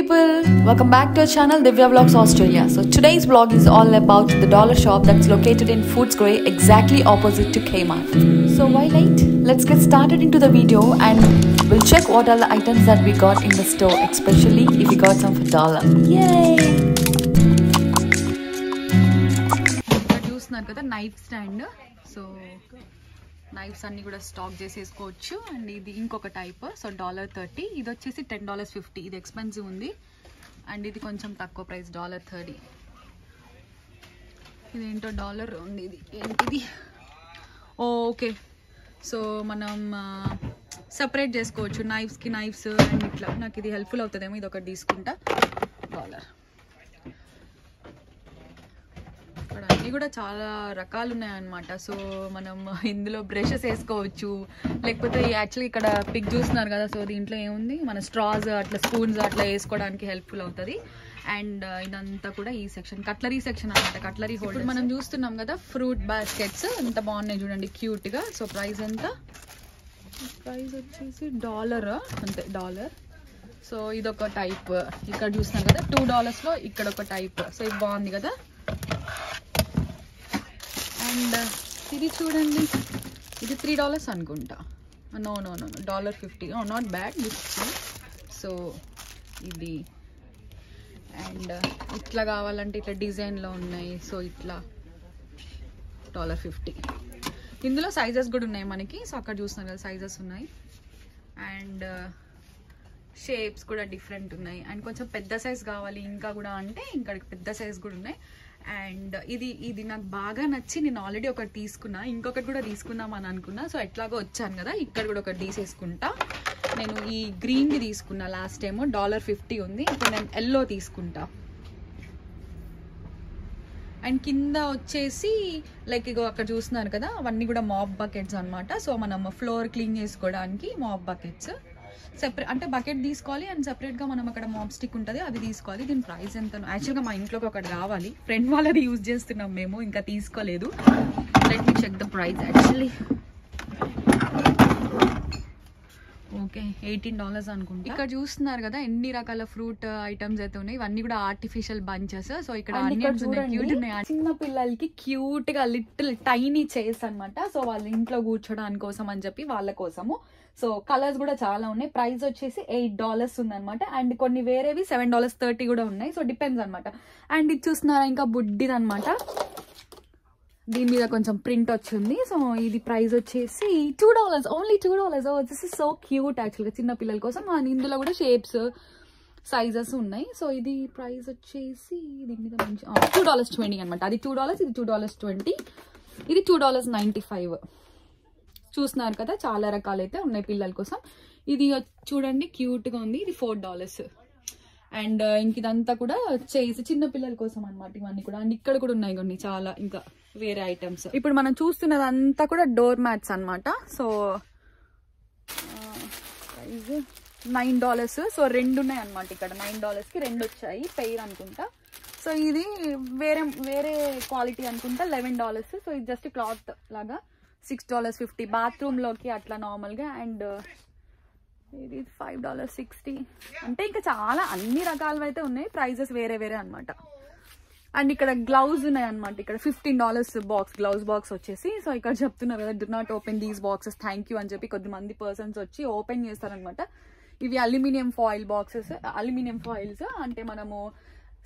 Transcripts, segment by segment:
people, welcome back to our channel Divya Vlogs Australia. So today's vlog is all about the dollar shop that's located in Footscray, exactly opposite to Kmart. So why late? Let's get started into the video and we'll check what are the items that we got in the store, especially if we got some for $1. Yay! చూస్తున్నారు కదా knife stand. So knifes అన్ని కూడా stock చేసేసుకోవచ్చు. And ఇది ఇంకొక type. So $30. ఇది వచ్చేసి $10.50. ఇది ఎక్స్పెన్సివ్ ఉంది. అండ్ ఇది కొంచెం తక్కువ ప్రైస్ $30. ఇదేంటో డాలర్ ఉంది. ఇది ఏంటిది? ఓకే, సో మనం సపరేట్ చేసుకోవచ్చు నైఫ్స్కి నైఫ్స్. అండ్ ఇట్లా నాకు ఇది హెల్ప్ఫుల్ అవుతుందేమో. ఇది ఒకటి తీసుకుంటా. $. అన్నీ కూడా చాలా రకాలు ఉన్నాయన్నమాట. సో మనం ఇందులో బ్రషెస్ వేసుకోవచ్చు, లేకపోతే యాక్చువల్లీ ఇక్కడ పిక్ చూస్తున్నారు కదా. సో దీంట్లో ఏముంది, మన స్ట్రాస్ అట్లా స్పూన్స్ అట్లా వేసుకోవడానికి హెల్ప్ఫుల్ అవుతుంది. అండ్ ఇదంతా కూడా ఈ సెక్షన్ కట్లరీ సెక్షన్ అనమాట. కట్లరీ హోల్డర్ మనం చూస్తున్నాం కదా. ఫ్రూట్ బాస్కెట్స్ ఎంత బాగున్నాయి చూడండి, క్యూట్గా. సో ప్రైస్ ఎంత? ప్రైస్ వచ్చేసి $. అంతే, $. సో ఇదొక టైప్. ఇక్కడ చూస్తున్నాం కదా $2లో ఇక్కడ ఒక టైప్. సో ఇది బాగుంది కదా. అండ్ ఇది చూడండి, ఇది $3 అనుకుంటా. No $50. Not bad, this. So ఇది అండ్ ఇట్లా కావాలంటే ఇట్లా డిజైన్లో ఉన్నాయి. సో ఇట్లా $50. ఇందులో సైజెస్ కూడా ఉన్నాయి మనకి. సో అక్కడ చూస్తున్నారు కదా సైజెస్ ఉన్నాయి. అండ్ షేప్స్ కూడా డిఫరెంట్ ఉన్నాయి. అండ్ కొంచెం పెద్ద సైజ్ కావాలి ఇంకా కూడా అంటే ఇంకా పెద్ద సైజ్ కూడా ఉన్నాయి. అండ్ ఇది నాకు బాగా నచ్చి నేను ఆల్రెడీ ఒకటి తీసుకున్నా, ఇంకొకటి కూడా తీసుకుందాం అని అనుకున్నా. సో ఎట్లాగో వచ్చాను కదా, ఇక్కడ కూడా ఒకటి తీసేసుకుంటా. నేను ఈ గ్రీన్ది తీసుకున్నా లాస్ట్ టైము. $50 ఉంది. ఇప్పుడు నేను ఎల్లో తీసుకుంటా. అండ్ కింద వచ్చేసి లైక్ ఇగో అక్కడ చూస్తున్నారు కదా, అవన్నీ కూడా మాప్ బకెట్స్ అనమాట. సో మనం ఫ్లోర్ క్లీన్ చేసుకోవడానికి మాప్ బకెట్స్. సెపరేట్ అంటే బకెట్ తీసుకోవాలి అండ్ సెపరేట్గా మనం అక్కడ మాప్ స్టిక్ ఉంటుంది, అది తీసుకోవాలి. దీని ప్రైస్ ఎంత? యాక్చువల్గా మా ఇంట్లోకి ఒకటి కావాలి, ఫ్రెండ్ వాళ్ళది యూజ్ చేస్తున్నాం మేము, ఇంకా తీసుకోలేదు. Let me check the price. Actually okay, $18 అనుకుంటా. ఇక్కడ చూస్తున్నారు కదా ఎన్ని రకాల ఫ్రూట్ ఐటమ్స్ అయితే ఉన్నాయి. ఇవన్నీ కూడా ఆర్టిఫిషియల్ బంచెస్. సో ఇక్కడ ఆనియన్స్ ఉన్నాయి, క్యూట్ ఉన్నాయి. చిన్న పిల్లలకి క్యూట్ గా లిటిల్ టైనీ చైర్స్ అనమాట. సో వాళ్ళ ఇంట్లో కూర్చోడానికి కోసం అని చెప్పి వాళ్ళ కోసము. సో కలర్స్ కూడా చాలా ఉన్నాయి. ప్రైస్ వచ్చేసి $8 ఉందన్నమాట. అండ్ కొన్ని వేరేవి $7.30 కూడా ఉన్నాయి. సో డిపెండ్స్ అనమాట. అండ్ ఇది చూస్తున్నారా ఇంకా బుడ్డిది అనమాట. దీని మీద కొంచెం ప్రింట్ వచ్చింది. సో ఇది ప్రైస్ వచ్చేసి $2, only $2. Oh this is so cute యాక్చువల్గా చిన్న పిల్లల కోసం. అండ్ ఇందులో కూడా షేప్స్ సైజెస్ ఉన్నాయి. సో ఇది ప్రైస్ వచ్చేసి దీని మీద మంచి $2.20 అనమాట. అది $2, ఇది $2.20, ఇది $2.95. చూస్తున్నారు కదా చాలా రకాలు అయితే ఉన్నాయి పిల్లల కోసం. ఇది చూడండి క్యూట్గా ఉంది. ఇది $4. అండ్ ఇంక ఇదంతా కూడా చేసి చిన్న పిల్లల కోసం అనమాట ఇవన్నీ కూడా. అండ్ ఇక్కడ కూడా ఉన్నాయి కొన్ని చాలా ఇంకా వేరే ఐటమ్స్. ఇప్పుడు మనం చూస్తున్నదంతా కూడా డోర్ మ్యాట్స్ అనమాట. So price $9. సో 2 ఉన్నాయి అనమాట ఇక్కడ. $9కి 2 వచ్చాయి, పెయిర్ అనుకుంటా. సో ఇది వేరే క్వాలిటీ అనుకుంటా, $11. సో ఇది జస్ట్ క్లాత్ లాగా $6.50 బాత్రూమ్ లోకి అట్లా నార్మల్ గా. అండ్ ఇది $5.60. అంటే ఇంకా చాలా అన్ని రకాలు అయితే ఉన్నాయి, ప్రైజెస్ వేరే వేరే అనమాట. అండ్ ఇక్కడ గ్లౌజ్ ఉన్నాయి అనమాట. ఇక్కడ $15 బాక్స్, గ్లౌజ్ బాక్స్ వచ్చేసి. సో ఇక్కడ చెప్తున్నారు కదా, do not open these boxes, thank you అని చెప్పి కొద్దిమంది పర్సన్స్ వచ్చి ఓపెన్ చేస్తారనమాట. ఇవి aluminium foil boxes, aluminium foils. అంటే మనము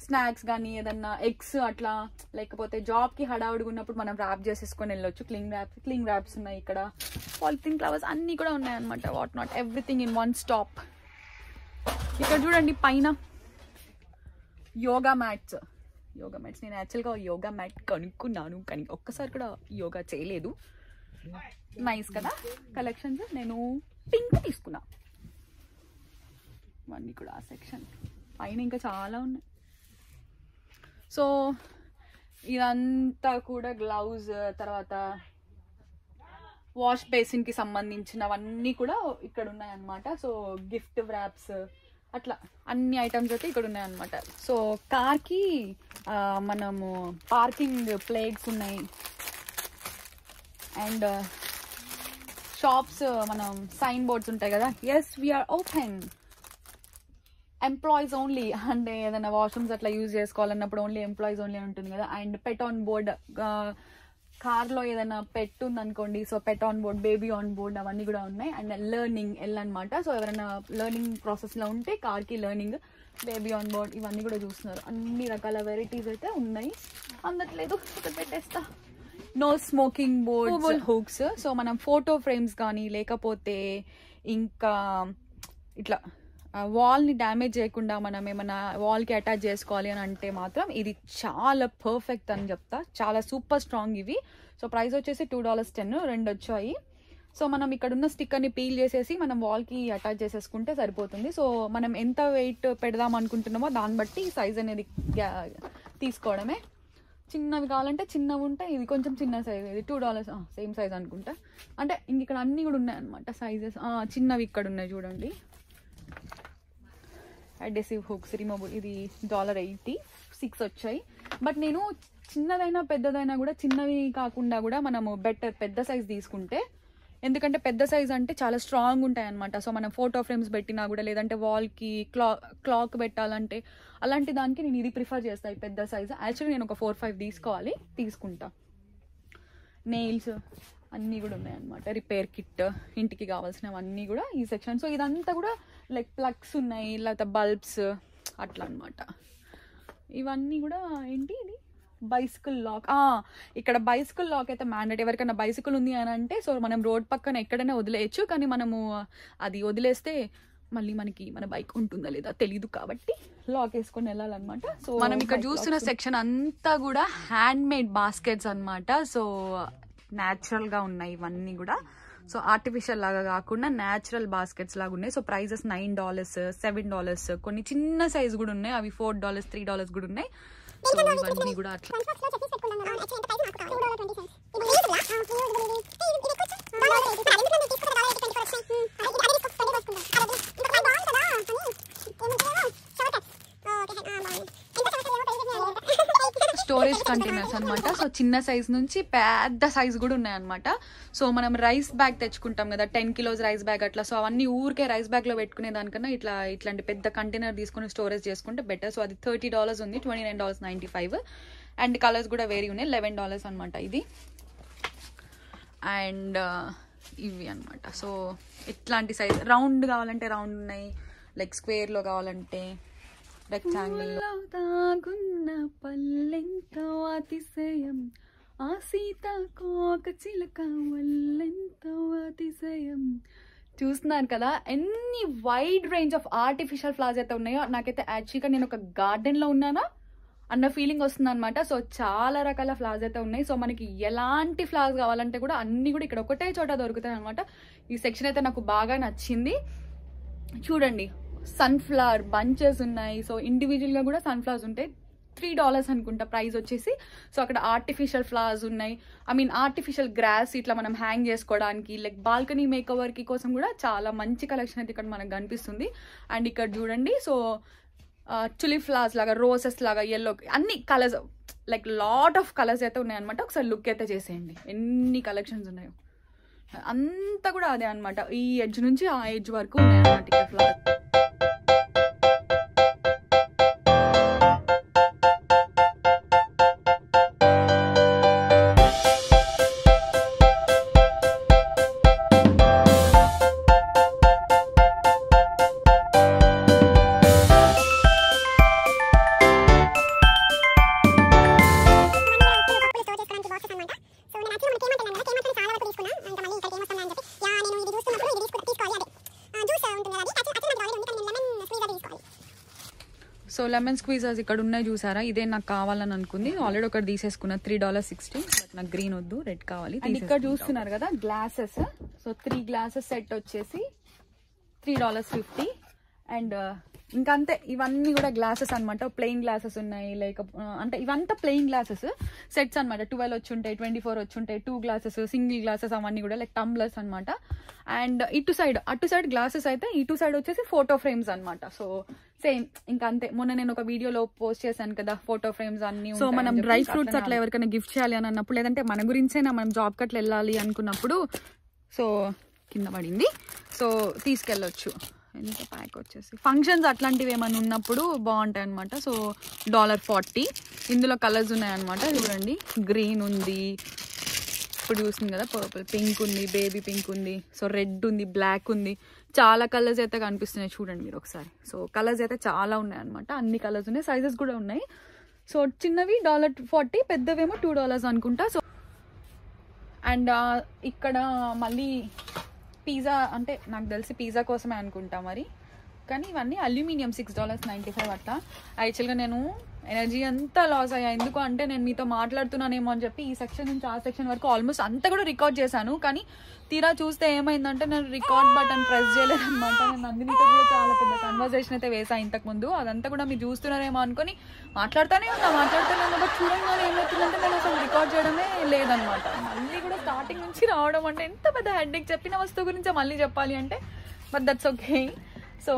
స్నాక్స్ కానీ ఏదన్నా ఎగ్స్ అట్లా, లేకపోతే జాబ్కి హడావుడిగా ఉన్నప్పుడు మనం ర్యాప్ చేసేసుకొని వెళ్ళొచ్చు. క్లింగ్ ర్యాప్స్ ఉన్నాయి ఇక్కడ. పాలిథిన్ ఫ్లవర్స్ అన్నీ కూడా ఉన్నాయి అనమాట. What not everything in one stop. ఇక్కడ చూడండి పైన యోగా మ్యాట్స్. నేను యాక్చువల్గా యోగా మ్యాట్ కొనుక్కున్నాను, కానీ ఒక్కసారి కూడా యోగా చేయలేదు. నైస్ కదా కలెక్షన్స్. నేను పింక్ తీసుకున్నా. ఇవన్నీ కూడా ఆ సెక్షన్. పైన ఇంకా చాలా ఉన్నాయి. సో ఇదంతా కూడా గ్లౌజ్, తర్వాత వాష్ బేసిన్కి సంబంధించినవన్నీ కూడా ఇక్కడ ఉన్నాయన్నమాట. సో గిఫ్ట్ ర్యాప్స్ అట్లా అన్ని ఐటమ్స్ అయితే ఇక్కడ ఉన్నాయన్నమాట. సో కార్కి మనము పార్కింగ్ ప్లేట్స్ ఉన్నాయి. అండ్ షాప్స్ మనం సైన్ బోర్డ్స్ ఉంటాయి కదా, yes we're open. Employees only, అంటే ఏదైనా వాష్రూమ్స్ అట్లా యూజ్ చేసుకోవాలన్నప్పుడు ఓన్లీ ఎంప్లాయీస్ ఓన్లీ ఉంటుంది కదా. అండ్ పెట్ ఆన్ బోర్డ్, కార్లో ఏదైనా పెట్ ఉందనుకోండి, so pet on board, baby on board అవన్నీ కూడా ఉన్నాయి. అండ్ లెర్నింగ్ అనమాట, సో ఎవరైనా లెర్నింగ్ ప్రాసెస్లో ఉంటే కార్కి లెర్నింగ్, బేబీ ఆన్ బోర్డ్ ఇవన్నీ కూడా చూస్తున్నారు. అన్ని రకాల వెరైటీస్ అయితే ఉన్నాయి. అందట్లేదు ఇక్కడ పెట్టేస్తా. No smoking board hooks, so మనం ఫోటో ఫ్రేమ్స్ కానీ లేకపోతే ఇంకా ఇట్లా వాల్ని డ్యామేజ్ చేయకుండా మనం ఏమైనా వాల్కి అటాచ్ చేసుకోవాలి అని అంటే మాత్రం ఇది చాలా పర్ఫెక్ట్ అని చెప్తా. చాలా సూపర్ స్ట్రాంగ్ ఇవి. సో ప్రైస్ వచ్చేసి $2.10, 2 వచ్చాయి. సో మనం ఇక్కడ ఉన్న స్టిక్కర్ని పీల్ చేసేసి మనం వాల్కి అటాచ్ చేసేసుకుంటే సరిపోతుంది. సో మనం ఎంత వెయిట్ పెడదాం అనుకుంటున్నామో దాన్ని బట్టి సైజ్ అనేది తీసుకోవడమే. చిన్నవి కావాలంటే చిన్నవి ఉంటాయి, ఇది కొంచెం చిన్న సైజ్, ఇది $2 సేమ్ సైజ్ అనుకుంటా. అంటే ఇంక ఇక్కడ అన్నీ కూడా ఉన్నాయి అనమాట సైజెస్. చిన్నవి ఇక్కడ ఉన్నాయి చూడండి, అడెసివ్ హుక్స్ రిమూవబుల్, ఇది $1.80, 6 వచ్చాయి. బట్ నేను చిన్నదైనా పెద్దదైనా కూడా చిన్నవి కాకుండా కూడా మనము బెటర్ పెద్ద సైజ్ తీసుకుంటే, ఎందుకంటే పెద్ద సైజ్ అంటే చాలా స్ట్రాంగ్ ఉంటాయి అనమాట. సో మనం ఫోటో ఫ్రేమ్స్ పెట్టినా కూడా లేదంటే వాల్కి క్లాక్ పెట్టాలంటే అలాంటి దానికి నేను ఇది ప్రిఫర్ చేస్తాను, పెద్ద సైజ్. యాక్చువల్లీ నేను ఒక 4-5 తీసుకుంటా. నెయిల్స్ అన్నీ కూడా ఉన్నాయన్నమాట, రిపేర్ కిట్, ఇంటికి కావాల్సినవన్నీ కూడా ఈ సెక్షన్. సో ఇదంతా కూడా లైక్ ప్లగ్స్ ఉన్నాయి, లేకపోతే బల్బ్స్ అట్లా అనమాట. ఇవన్నీ కూడా ఏంటి, ఇది బైసికల్ లాక్. ఇక్కడ బైసికల్ లాక్ అయితే మ్యాండేట్. ఎవరికైనా బైసికల్ ఉంది అని అంటే సో మనం రోడ్ పక్కన ఎక్కడైనా వదిలేయచ్చు, కానీ మనము అది వదిలేస్తే మళ్ళీ మనకి మన బైక్ ఉంటుందా లేదా తెలీదు, కాబట్టి లాక్ వేసుకొని వెళ్ళాలన్నమాట. సో మనం ఇక్కడ చూస్తున్న సెక్షన్ అంతా కూడా హ్యాండ్ మేడ్ బాస్కెట్స్ అనమాట. సో న్యాచురల్ గా ఉన్నాయి ఇవన్నీ కూడా. సో ఆర్టిఫిషియల్ లాగా కాకుండా న్యాచురల్ బాస్కెట్స్ లాగా ఉన్నాయి. సో ప్రైజెస్ $9, $7, కొన్ని చిన్న సైజ్ కూడా ఉన్నాయి, అవి $4, $3 కూడా ఉన్నాయి. సో ఇవన్నీ కూడా అట్లా. స్టోరేజ్ కంటైనర్స్ అనమాట. సో చిన్న సైజ్ నుంచి పెద్ద సైజ్ కూడా ఉన్నాయి అనమాట. సో మనం రైస్ బ్యాగ్ తెచ్చుకుంటాం కదా, 10 kilos రైస్ బ్యాగ్ అట్లా. సో అవన్నీ ఊరికే రైస్ బ్యాగ్ లో పెట్టుకునే దానికన్నా ఇట్లాంటి పెద్ద కంటైనర్ తీసుకుని స్టోరేజ్ చేసుకుంటే బెటర్. సో అది $30 ఉంది, $29.95. అండ్ కలర్స్ కూడా వేరీ ఉన్నాయి, $11 అనమాట ఇది. అండ్ ఇవి అనమాట. సో ఇట్లాంటి సైజ్, రౌండ్ కావాలంటే రౌండ్ ఉన్నాయి, లైక్ స్క్వేర్ లో కావాలంటే రెక్టాంగిల్. తాగున్న పల్లెంతో అతిశయం, ఆ సీతాకోక చిలక వల్లెంతో అతిశయం. చూస్తున్నారు కదా ఎన్ని wide range of artificial flowers అయితే ఉన్నాయో. నాకైతే యాక్చువల్గా నేను ఒక గార్డెన్ లో ఉన్నానా అన్న ఫీలింగ్ వస్తుంది అనమాట. సో చాలా రకాల ఫ్లవర్స్ అయితే ఉన్నాయి. సో మనకి ఎలాంటి ఫ్లవర్స్ కావాలంటే కూడా అన్ని కూడా ఇక్కడ ఒకటే చోట దొరుకుతాయి అనమాట. ఈ సెక్షన్ అయితే నాకు బాగా నచ్చింది. చూడండి, సన్ఫ్లవర్ బంచెస్ ఉన్నాయి. సో ఇండివిజువల్ గా కూడా సన్ఫ్లవర్స్ ఉంటాయి. $3 అనుకుంటా ప్రైస్ వచ్చేసి. సో అక్కడ ఆర్టిఫిషియల్ ఫ్లవర్స్ ఉన్నాయి, ఆర్టిఫిషియల్ గ్రాస్ ఇట్లా మనం హ్యాంగ్ చేసుకోవడానికి, లైక్ బాల్కనీ మేకవర్ కి కోసం కూడా చాలా మంచి కలెక్షన్ అయితే ఇక్కడ మనకు కనిపిస్తుంది. అండ్ ఇక్కడ చూడండి, సో టులిప్ ఫ్లవర్స్ లాగా, రోజెస్ లాగా, ఎల్లో, అన్ని colours, like lot of colours అయితే ఉన్నాయన్నమాట. ఒకసారి లుక్ అయితే చేసేయండి ఎన్ని కలెక్షన్స్ ఉన్నాయో. అంతా కూడా అదే అనమాట, ఈ ఎడ్జ్ నుంచి ఆ ఎడ్జ్ వరకు ఉన్నాయన్నమాట ఇక్కడ ఫ్లవర్స్. సో లెమన్ స్క్వీజర్స్ ఇక్కడ ఉన్నాయి చూసారా, ఇదే నాకు కావాలని అనుకుంది. ఆల్రెడీ ఒకటి తీసేసుకున్నా, $3.60. బట్ నాకు గ్రీన్ వద్దు, రెడ్ కావాలి. ఇక్కడ చూస్తున్నారు కదా గ్లాసెస్. సో 3 గ్లాసెస్ సెట్ వచ్చేసి $3.50. అండ్ ఇంకా అంతే, ఇవన్నీ కూడా గ్లాసెస్ అనమాట. ప్లెయిన్ గ్లాసెస్ ఉన్నాయి, లైక్ అంటే ఇవంతా ప్లెయిన్ గ్లాసెస్ సెట్స్ అనమాట. 12 వచ్చి ఉంటాయి, 24 వచ్చి ఉంటాయి, 2 గ్లాసెస్, సింగిల్ గ్లాసెస్, అవన్నీ కూడా లైక్ టంబ్లర్స్ అనమాట. అండ్ అటు సైడ్ గ్లాసెస్ అయితే, ఇటు సైడ్ వచ్చేసి ఫోటో ఫ్రేమ్స్ అనమాట. సో సేమ్ ఇంకా అంతే. మొన్న నేను ఒక వీడియోలో పోస్ట్ చేశాను కదా ఫోటో ఫ్రేమ్స్ అన్ని. సో మనం డ్రై ఫ్రూట్స్ అట్లా ఎవరికైనా గిఫ్ట్ చేయాలి అని అన్నప్పుడు, లేదంటే మన గురించేనా మనం జాబ్ కట్లా వెళ్ళాలి అనుకున్నప్పుడు, సో కింద పడింది, సో తీసుకెళ్ళొచ్చు. ఎంత ప్యాక్ వచ్చేసి ఫంక్షన్స్ అట్లాంటివి ఏమైనా ఉన్నప్పుడు బాగుంటాయి అనమాట. సో $40. ఇందులో కలర్స్ ఉన్నాయన్నమాట. చూడండి, గ్రీన్ ఉంది, ఇప్పుడు చూస్తుంది కదా, పర్పుల్, పింక్ ఉంది, బేబీ పింక్ ఉంది, సో రెడ్ ఉంది, బ్లాక్ ఉంది, చాలా కలర్స్ అయితే కనిపిస్తున్నాయి. చూడండి మీరు ఒకసారి. సో కలర్స్ అయితే చాలా ఉన్నాయి అనమాట, అన్ని కలర్స్ ఉన్నాయి, సైజెస్ కూడా ఉన్నాయి. సో చిన్నవి $40, పెద్దవేమో $2 అనుకుంటా. సో అండ్ ఇక్కడ మళ్ళీ పిజ్జా, అంటే నాకు తెలిసి పిజ్జా కోసమే అనుకుంటా మరి, కానీ ఇవన్నీ అల్యూమినియం $6.95 అట్లా. యాక్చువల్గా నేను ఎనర్జీ అంతా లాస్ అయ్యా. ఎందుకు అంటే నేను మీతో మాట్లాడుతున్నానేమో అని చెప్పి ఈ సెక్షన్ నుంచి ఆ సెక్షన్ వరకు ఆల్మోస్ట్ అంతా కూడా రికార్డ్ చేశాను. కానీ తీరా చూస్తే ఏమైందంటే నేను రికార్డ్ బటన్ ప్రెస్ చేయలేదన్నమాట. నేను నందినితో కూడా చాలా పెద్ద కన్వర్సేషన్ అయితే వేసా ఇంతకుముందు. అదంతా కూడా మీరు చూస్తున్నారేమో అనుకుని మాట్లాడుతూనే ఉన్నా. బట్ చూడంగానే ఏమవుతుందంటే నేను అసలు రికార్డ్ చేయడమే లేదనమాట. మళ్ళీ కూడా స్టార్టింగ్ నుంచి రావడం అంటే ఎంత పెద్ద హెడ్ఏక్. చెప్పిన వస్తువు గురించి మళ్ళీ చెప్పాలి అంటే, బట్ దట్స్ ఓకే. సో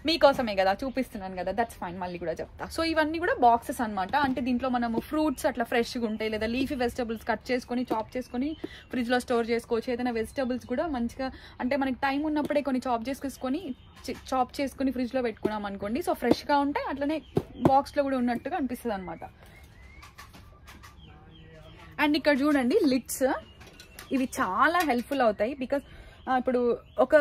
మీకోసమే కదా చూపిస్తున్నాను కదా, దట్స్ ఫైన్, మళ్ళీ కూడా చెప్తా. సో ఇవన్నీ కూడా బాక్సెస్ అనమాట. అంటే దీంట్లో మనము ఫ్రూట్స్ అట్లా ఫ్రెష్గా ఉంటాయి, లేదా లీఫీ వెజిటబుల్స్ కట్ చేసుకొని చాప్ చేసుకొని ఫ్రిడ్జ్లో స్టోర్ చేసుకోవచ్చు. ఏదైనా వెజిటబుల్స్ కూడా మంచిగా, అంటే మనకి టైం ఉన్నప్పుడే కొన్ని చాప్ చేసుకొని ఫ్రిడ్జ్లో పెట్టుకున్నాం అనుకోండి, సో ఫ్రెష్గా ఉంటాయి, అట్లనే బాక్స్లో కూడా ఉన్నట్టుగా అనిపిస్తుంది అనమాట. అండ్ ఇక్కడ చూడండి లిడ్స్, ఇవి చాలా హెల్ప్ఫుల్ అవుతాయి. బికాస్ ఇప్పుడు ఒక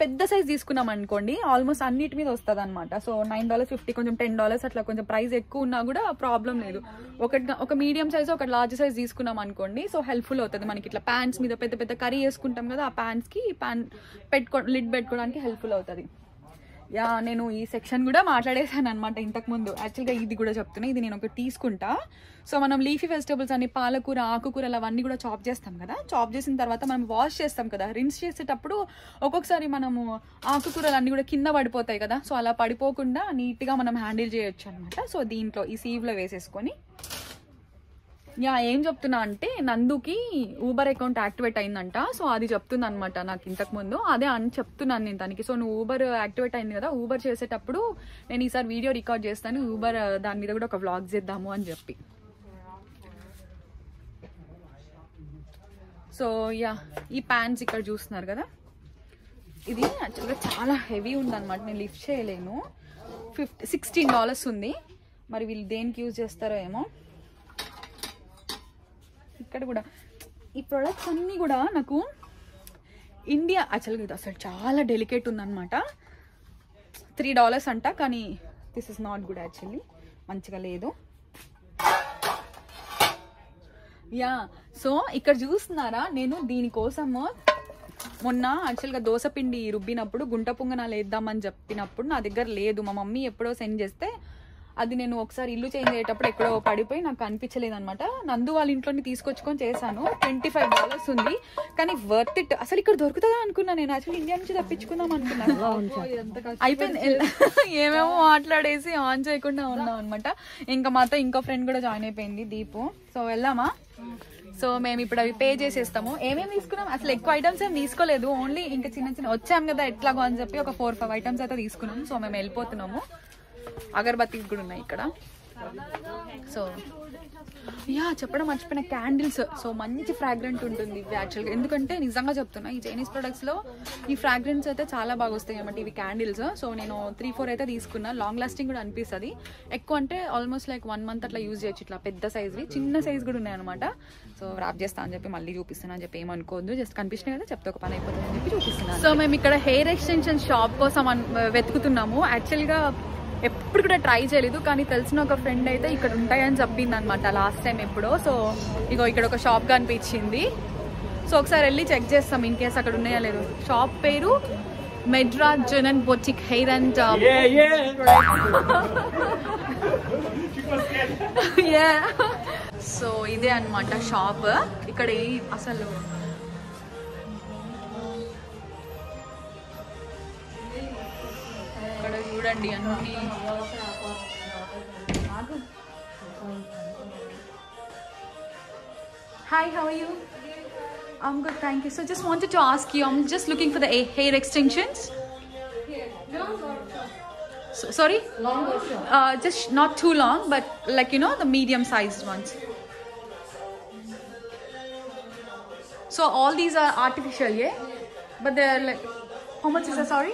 పెద్ద సైజ్ తీసుకున్నాం అనుకోండి, ఆల్మోస్ట్ అన్నిటి మీద వస్తుంది అనమాట. సో $9.50, కొంచెం $10 అట్లా కొంచెం ప్రైస్ ఎక్కువ ఉన్నా కూడా ప్రాబ్లం లేదు. ఒక మీడియం సైజ్, ఒక లార్జ్ సైజ్ తీసుకున్నాం అనుకోండి, సో హెల్ప్ఫుల్ అవుతుంది మనకి. ఇట్లా ప్యాన్స్ మీద పెద్ద పెద్ద కర్రీ వేసుకుంటాం కదా, ఆ ప్యాన్స్కి లిడ్ పెట్టుకోవడానికి హెల్ప్ఫుల్ అవుతుంది. యా, నేను ఈ సెక్షన్ కూడా మాట్లాడేసాను అనమాట ఇంతకుముందు. యాక్చువల్గా ఇది కూడా చెప్తున్నా, ఇది నేను ఒకటి తీసుకుంటా. సో మనం లీఫీ వెజిటబుల్స్ అని పాలకూర, ఆకుకూరలు అవన్నీ కూడా చాప్ చేస్తాం కదా, చాప్ చేసిన తర్వాత మనం వాష్ చేస్తాం కదా, రిన్స్ చేసేటప్పుడు ఒక్కొక్కసారి మనము ఆకుకూరలు అన్నీ కూడా కింద పడిపోతాయి కదా, సో అలా పడిపోకుండా నీట్గా మనం హ్యాండిల్ చేయొచ్చు అనమాట. సో దీంట్లో ఈ సీవ్లో వేసేసుకొని, యా ఏం చెప్తున్నా అంటే నందుకి ఊబర్ అకౌంట్ యాక్టివేట్ అయిందంట. సో అది చెప్తుంది అనమాట నాకు ఇంతకుముందు, అదే అని చెప్తున్నాను నేను తనకి. సో నువ్వు ఊబర్ యాక్టివేట్ అయింది కదా, ఊబర్ చేసేటప్పుడు నేను ఈసారి వీడియో రికార్డ్ చేస్తాను, ఊబర్ దాని మీద కూడా ఒక వ్లాగ్ చేద్దాము అని చెప్పి. సో యా, ఈ ప్యాన్స్ ఇక్కడ చూస్తున్నారు కదా, ఇది యాక్చువల్గా చాలా హెవీ ఉందన్నమాట, నేను లిఫ్ట్ చేయలేను. $16 ఉంది. మరి వీళ్ళు దేనికి యూజ్ చేస్తారో ఏమో. ఇక్కడ కూడా ఈ ప్రొడక్ట్స్ అన్నీ కూడా నాకు ఇండియా, యాక్చువల్గా ఇది అసలు చాలా డెలికేట్ ఉందన్నమాట. $3 అంట, కానీ this is not good actually, మంచిగా లేదు. యా, సో ఇక్కడ చూస్తున్నారా, నేను దీనికోసము మొన్న యాక్చువల్గా దోసపిండి రుబ్బినప్పుడు గుంట పొంగనాలు వేద్దామని చెప్పినప్పుడు నా దగ్గర లేదు. మా మమ్మీ ఎప్పుడో సెండ్ చేస్తే అది నేను ఒకసారి ఇల్లు చేంజ్ అయ్యేటప్పుడు ఎక్కడో పడిపోయి నాకు కనిపించలేదు అనమాట. నందు వాళ్ళ ఇంట్లోని తీసుకొచ్చుకొని చేశాను. $25 ఉంది, కానీ వర్త్ ఇట్. అసలు ఇక్కడ దొరుకుతుందా అనుకున్నా నేను. యాక్చువల్లీ ఇండియా నుంచి తప్పించుకుందాం అనుకున్నాను. అయిపోయింది, ఏమేమో మాట్లాడేసి ఆన్ చేయకుండా ఉన్నాం అనమాట. ఇంకా మాతో ఇంకో ఫ్రెండ్ కూడా జాయిన్ అయిపోయింది, దీపు. సో వెళ్దామా? సో మేము ఇప్పుడు అవి పే చేసేస్తాము. ఏమేమి తీసుకున్నాం, అసలు ఎక్కువ ఐటమ్స్ ఏం తీసుకోలేదు, ఓన్లీ ఇంకా చిన్న వచ్చాం కదా ఎట్లాగో అని చెప్పి ఒక 4-5 ఐటమ్స్ అయితే తీసుకున్నాము. సో మేము వెళ్ళిపోతున్నాము. అగరబత్తీలు కూడా ఉన్నాయి ఇక్కడ. సో యా, చెప్పడం మర్చిపోయిన, క్యాండిల్స్. సో మంచి ఫ్రాగ్రెంట్ ఉంటుంది ఇవి యాక్చువల్గా. ఎందుకంటే నిజంగా చెప్తున్నా, ఈ చైనీస్ ప్రొడక్ట్స్లో ఈ ఫ్రాగ్రెన్స్ అయితే చాలా బాగా వస్తాయి అన్నమాట ఇవి క్యాండిల్స్. సో నేను 3-4 అయితే తీసుకున్నా. లాంగ్ లాస్టింగ్ కూడా అనిపిస్తుంది. ఎక్కువ అంటే ఆల్మోస్ట్ లైక్ 1 month అట్లా యూజ్ చేయొచ్చు. ఇట్లా పెద్ద సైజ్వి, చిన్న సైజ్ కూడా ఉన్నాయి అనమాట. సో ర్యాప్ చేస్తా అని చెప్పి మళ్ళీ చూపిస్తున్నా అని చెప్పి ఏమనుకోవద్దు, జస్ట్ కనిపిస్తున్నాయి కదా, చెప్తే ఒక పని అయిపోతుంది అని చెప్పి చూపిస్తున్నాను. సో మేము ఇక్కడ హెయిర్ ఎక్స్టెన్షన్ షాప్ కోసం వెతుకుతున్నాము. యాక్చువల్గా ఎప్పుడు కూడా ట్రై చేయలేదు, కానీ తెలిసిన ఒక ఫ్రెండ్ అయితే ఇక్కడ ఉంటాయని చెప్పింది అనమాట లాస్ట్ టైం ఎప్పుడో. సో ఇగో ఇక్కడ ఒక షాప్ కనిపించింది. సో ఒకసారి వెళ్ళి చెక్ చేస్తాం ఇన్ కేస్ అక్కడ ఉన్నాయా లేదు. షాప్ పేరు మెడ్రా జనన్ బొటిక్ హెయిర్ అండ్ సో ఇదే అనమాట షాప్. ఇక్కడ అసలు ఇక్కడ చూడండి అన్ని. Hi, how are you? I'm good, thank you. So just wanted to ask you, I'm just looking for the hair extensions. So, sorry? Long or short? Just not too long, but like, you know, the medium sized ones. So all these are artificial, yeah? But they're like, How much is that? Sorry,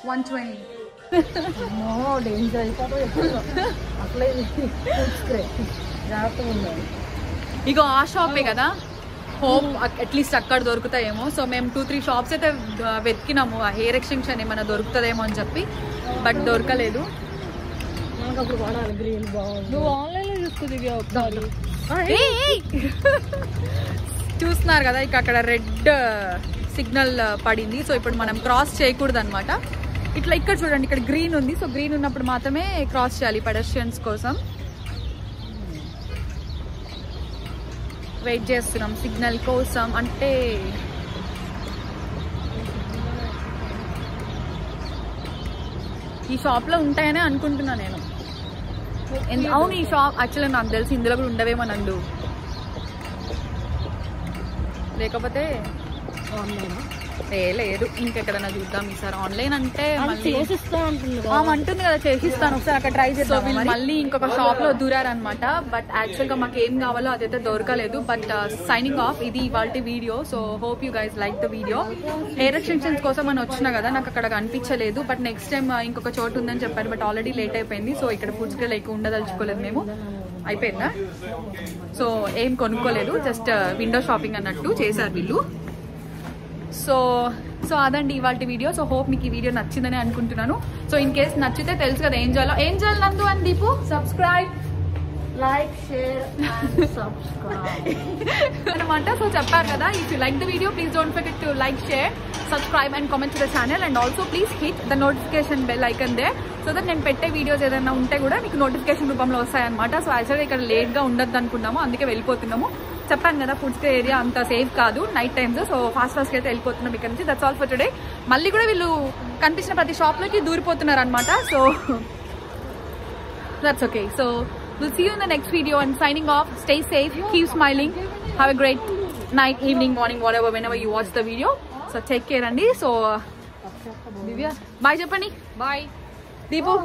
120. No, danger. ఇగో ఆ షాపే కదా, hope at least అక్కడ దొరుకుతాయేమో. So మేము 2-3 shops అయితే వెతికినాము ఆ hair extension ఏమైనా దొరుకుతుందేమో అని చెప్పి, but దొరకలేదు. నువ్వు ఆన్లైన్లో చూసుకుని చూస్తున్నారు కదా, ఇక అక్కడ రెడ్ సిగ్నల్ పడింది. సో ఇప్పుడు మనం క్రాస్ చేయకూడదు అనమాట. ఇట్లా ఇక్కడ చూడండి, ఇక్కడ గ్రీన్ ఉంది. సో గ్రీన్ ఉన్నప్పుడు మాత్రమే క్రాస్ చేయాలి పెడస్ట్రియన్స్ కోసం. వెయిట్ చేస్తున్నాం సిగ్నల్ కోసం. అంటే ఈ షాప్లో ఉంటాయని అనుకుంటున్నా నేను. అవును, ఈ షాప్ యాక్చువల్గా నాకు తెలిసి ఇందులో కూడా ఉండవేమో నందు, లేకపోతే లేదు ఇంకెక్కడైనా చూద్దాం ఈసారి. ఆన్లైన్ అంటే అంటుంది కదా చేసిస్తాను, ఒకసారి అక్కడ ట్రై చేద్దాం. మళ్ళీ ఇంకొక షాప్ లో దూరారనమాట. బట్ యాక్చువల్ గా మాకు ఏం కావాలో అదైతే దొరకలేదు. బట్ సైనింగ్ ఆఫ్, ఇది ఇవాల్టి video. So hope you guys like the video. Hair extensions కోసం అని వచ్చినా కదా, నాకు అక్కడ కనిపించలేదు. బట్ నెక్స్ట్ టైం ఇంకొక చోటు ఉందని చెప్పారు, బట్ ఆల్రెడీ లేట్ అయిపోయింది. సో ఇక్కడ ఫుడ్స్ గా లైక్ ఉండదలుచుకోలేదు మేము. అయిపోయిందా? సో ఏం కొనుక్కోలేదు, జస్ట్ విండో షాపింగ్ అన్నట్టు చేశారు వీళ్ళు. సో అదండి ఇవాళ వీడియో. సో హోప్ మీకు ఈ వీడియో నచ్చిందని అనుకుంటున్నాను. సో ఇన్ కేస్ నచ్చితే తెలుసు కదా ఏం చేయాలో. ఏం చేయాలి నందు అని దీపు? సబ్స్క్రైబ్, లైక్, షేర్ అనమాట. సో చెప్పారు కదా, if you like the video please don't forget to like, share, subscribe and comment to the channel. And also please hit the notification bell icon they, so that నేను పెట్టే videos ఏదైనా ఉంటే కూడా మీకు notification రూపంలో వస్తాయన్నమాట. సో యాక్చువల్గా ఇక్కడ లేట్గా ఉండద్దు అనుకున్నాము, అందుకే వెళ్ళిపోతున్నాము. చెప్పాను కదా ఫుడ్స్ ఏరియా అంత సేఫ్ కాదు నైట్ టైమ్స్. సో ఫాస్ట్ అయితే వెళ్ళిపోతున్నాం ఇక్కడ నుంచి. That's all for today. మళ్ళీ కూడా వీళ్ళు కనిపించిన ప్రతి షాప్లోకి దూరిపోతున్నారు అనమాట. So that's okay. So we'll see you in the next video and signing off. Stay safe, keep smiling, have a great night, evening, morning, whatever, whenever you watch the video. So take care andi. So Divya bye cheppandi. Bye Deepu.